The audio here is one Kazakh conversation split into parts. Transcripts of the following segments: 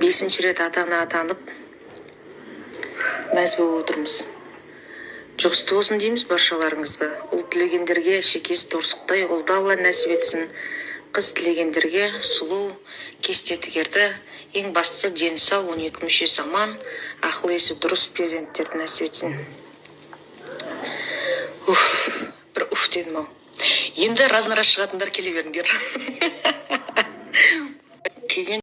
5-ші рет ата-ана атанып мәз болып отырмыз. Жұғысты болсын дейміз баршаларыңызға. Ұл тілегендерге шекес торсықтай ұлды Алла нәсіп етсін. Қыз тілегендерге сұлу, кесте тігерді, ең бастысы дені сау, 12 мүшесі аман, ақыл есі дұрыс перзенттерді нәсіп етсін. Бір уф дедім ау. Енді разына-раз шығатындар келе беріңдер. Күйген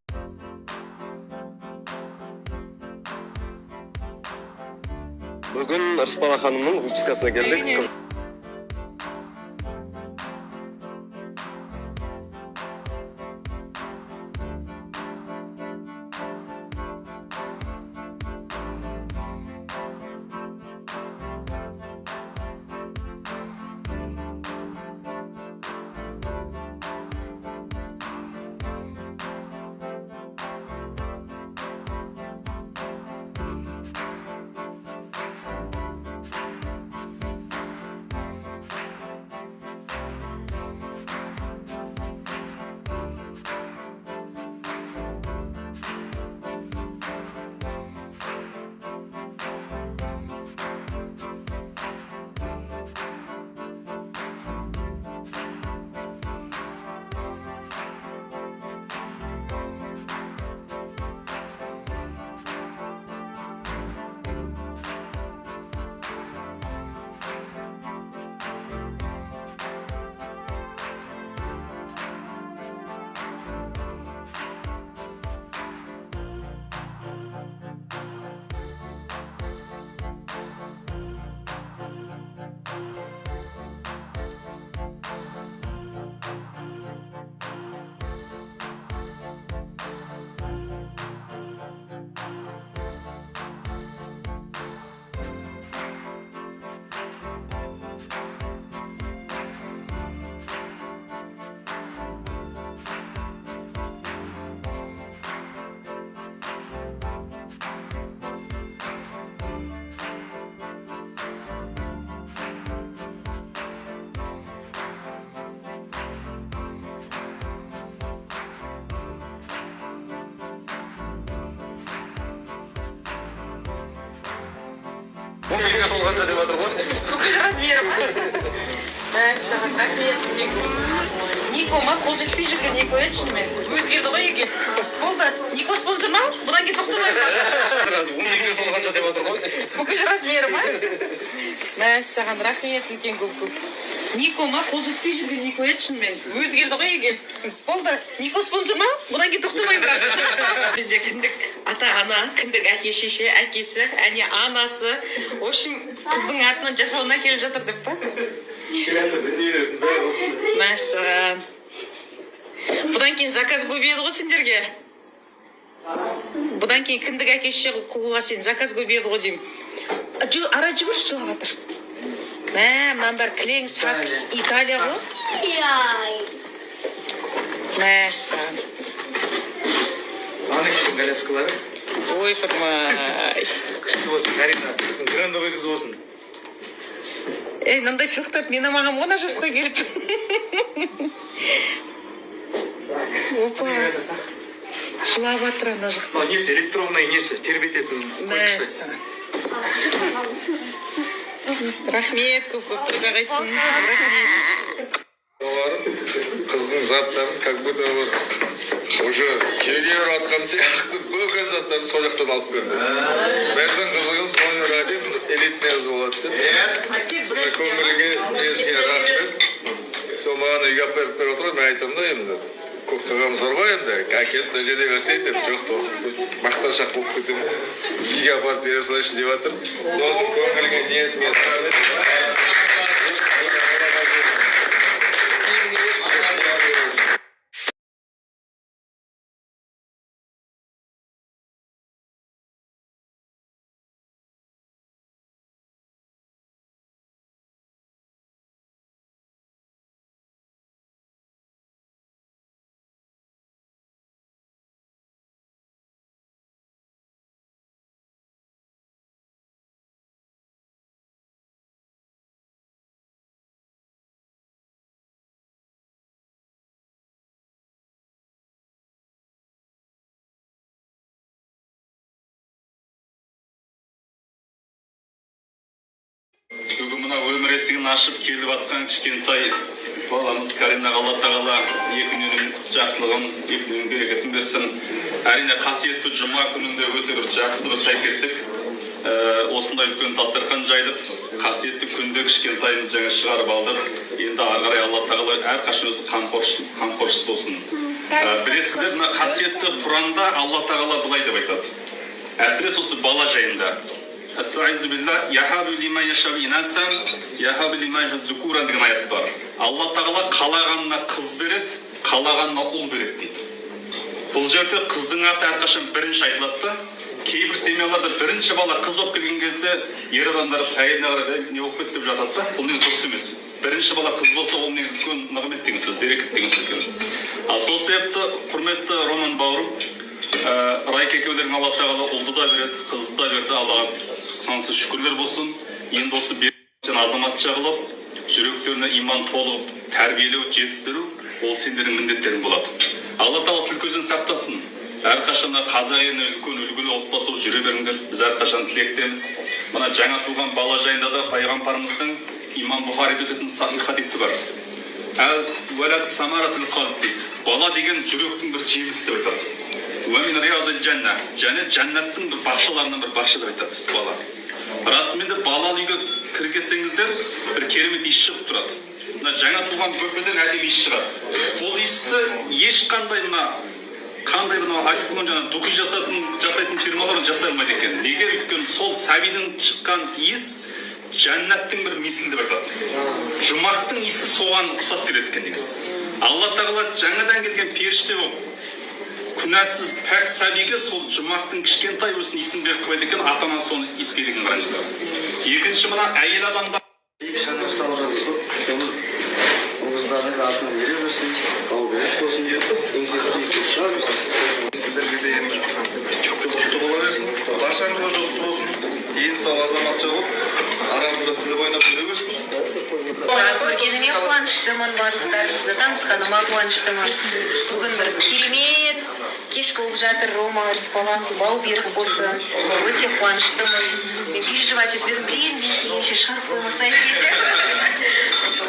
Бүгін Рыспана ханымның выпускасына келдік. Толғанша деп жатыр ғой. Бүкіл размерім. Саған рахмет. Никома қол жетпей жүрген Нико еді шынымен. Өзгерді ғой еге. Болды. Нико спонсор ма? Бұдан кейін тоқтамаймын. 18-ге толғанша деп жатыр ғой. Бүкіл размерім ма? Саған рахмет үлкен көп. Никома қол жетпей жүрген Нико еді шынымен. Өзгерді ғой еге. Болды. Нико спонсор ма? Бұдан кейін тоқтамаймын. Бізде кіндік ата-ана, кіндік әке-шеше, әкесі, әне анасы. В общем, қыздың атынан жасауына келіп жатыр деп па? Мәссаған. Бұдан кейін заказ көбейеді ғой сендерге. Бұдан кейін кіндік әке-шеше қылуға сен заказ көбейеді ғой деймін. Ара жүгірші жылап жатыр. Мынан бәрі кілең, сакс, Италия ғой. Мәссаған. Анекстің коляскалары. Ой, фырмай. Күшті болсын, Карина. Грандовый қыз болсын. Мынандай сыйлықтап мен амағам ғана жасқа келіп. Опа. Жылап жатыр ана жақта. Несі, электронный несі, тербететін қойқысы. Рахмет, көп тойға қайтсын. Рахмет. Қыздың заттарын, как будто уже келге жатқан сияқты бөгел заттарын сол жақтан алып берді. Бәзін қызығыз номер 1 элитный қыз болады деп. Сонда көңілге несіне рахмет. Сол маған үйге апарып беріп отыр, мен айтамын да енді. Көп қағамыз бар ғой енді, әкеліп мына жерде берсейді деп, жоқ тосын, мақтаншақ болып кетемін. Үйге апарып бере салайыншы деп жатыр. Сосын көңілге ниетіңе рахмет. бүгін мына өмір есігін ашып келіп жатқан кішкентай баламыз Каринаға Алла тағала екі дүниенің жақсылығын, екі дүниенің берекетін берсін. Әрине қасиетті жұма күнінде өте бір жақсы бір сәйкестік. Осындай үлкен дастархан жайылып, қасиетті күнде кішкентайымыз жаңа шығарып алдық. Енді ары қарай Алла тағала әрқашан өзі қамқоршысы болсын. Білесіздер, мына қасиетті Құранда Алла тағала былай деп айтады. Әсіресе осы бала жайында. Астағизу билла, яхабу лиман яшау инасан, яхабу лиман зукуран деген аят бар. Алла тағала қалағанына қыз береді, қалағанына ұл береді дейді. Бұл жерде қыздың аты әрқашан бірінші айтылады да, кейбір семьяларда бірінші бала қыз болып келген кезде ер адамдар әйеліне қарап не болып кетті деп жатады да, бұл негізі дұрыс емес. Бірінші бала қыз болса, ол негізі үлкен нығмет деген сөз, берекет деген сөз екен. Ал сол себепті құрметті Роман бауырым, Райка екеулерің Алла тағала ұлды да береді, қызды да берді. Аллаға сансыз шүкірлер болсын. Енді осы берген азаматша қылып, жүректеріне иман толып, тәрбиелеу, жетістіру, ол сендердің міндеттерің болады. Алла тағала тіл көзден сақтасын. Әрқашан қазақ еліне үлкен үлгілі отбасы болып жүре беріңдер. Біз әрқашан тілектеміз. Мына жаңа туған бала жайында да пайғамбарымыздың имам Бұхарида өтетін сахих хадисі бар. Әл-валад самаратул қалб дейді. Бала деген жүректің бір жемісі деп айтады. Уәмин риядил жанна. Және жәннаттың бір бақшаларынан бір бақша деп айтады бала. Расымен де балалы үйге кіргесеңіздер, бір керемет иіс шығып тұрады. Мына жаңа туған бөпеден әдемі иіс шығады. Бұл иісті ешқандай қандай айтып тұрған жаңа духи жасайтын фирмалар жасай алмайды екен. Неге? Өйткені сол сәбидің шыққан иіс жәннаттың бір мисілі деп айтады. Жұмақтың иісі соған ұқсас келеді екен негізі. Алла тағала жаңадан келген періште болып, күнәсіз пәк сәбиге сол жұмақтың кішкентай өзінің иісін беріп қойды екен, ата-ана соны иіскелеген қараңыздар. Екінші мына әйел адамдар шаңырақ салып жатсыз ғой, соны ұлыңыздарыңыз артынан ере берсін, қауіпет болсын деп, еңсесі биік шыға берсін. Сіздерге де енді жұқты бола берсін, баршаңызға жұқты болсын, ең сау азаматша болып, арамызда күліп ойнап жүре берсін. Көргеніме қуаныштымын, барлықтарыңызды танысқаныма қуаныштымын. Бүгін бір керемет кеш болып жатыр, Рома Рысбалаң бау берік болсын. Өте қуаныштымыз. Мен переживать етіп едім, мен кейінше шығарып қоймаса екен.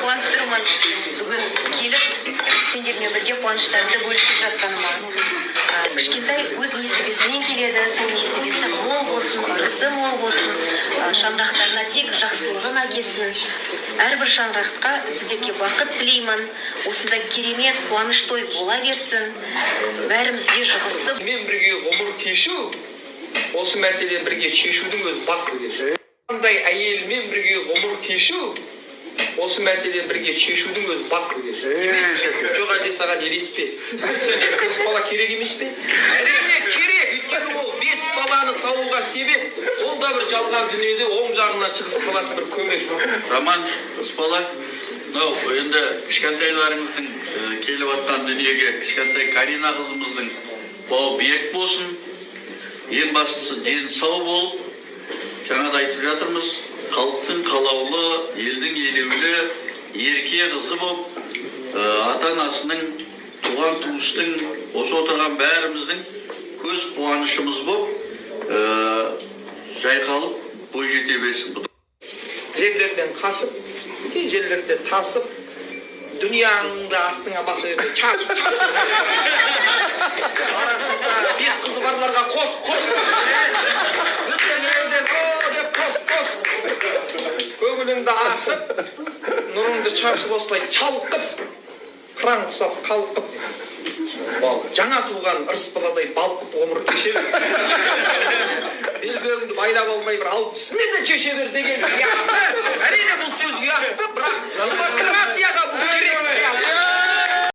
Қуанып тұрмын. Бүгін келіп, сендермен бірге қуаныштарымды бөлісіп жатқаныма. Кішкентай өз несібесімен келеді, сол несібесі мол болсын, ырысы мол болсын, шаңырақтарына тек жақсылығын әкелсін. Әрбір шаңыраққа сіздерге бақыт тілеймін. Осындай керемет қуаныш той бола берсін. Бәрімізге жұғысты. Мен бірге ғұмыр кешу, осы мәселені бірге шешудің өзі бақыт. Қандай әйелмен бірге ғұмыр кешу, осы мәселені бірге шешудің өзі бақыт. Жоқ әлде саған елеспе. Сен қыз бала керек емес пе? Әрине керек. Өйткені ол 5 баланы табуға себеп. Ол да бір жалған дүниеде оң жағынан шығыс қалатын бір көмек. Роман Рысбалаң, енді кішкентайларыңыздың келіп атқан дүниеге, кішкентай Карина қызымыздың бауы берік болсын. Ең бастысы дені сау болып, жаңада айтып жатырмыз, халықтың қалаулы, елдің елеулі, ерке қызы болып, ата-анасының, туған туыстың, осы отырған бәріміздің көз қуанышымыз болып, жайқалып, бой жете берсін. Жерлерден қашып, кей жерлерде тасып, дүнияңды астыңа баса берді, чашып. Арасында 5 қызы барларға қос. Біздің елден деп қос. Көңіліңді ашып, нұрыңды шашып осылай чалқып, қыран құсап қалқып, жаңа туған Рысбаладай балқып ғұмыр кеше бер. Белбеуіңді байлап алмай бір алып түсіне де шеше бер деген сияқты. Әрине бұл сөз ұятты, бірақ демократияға бұл керек сияқты.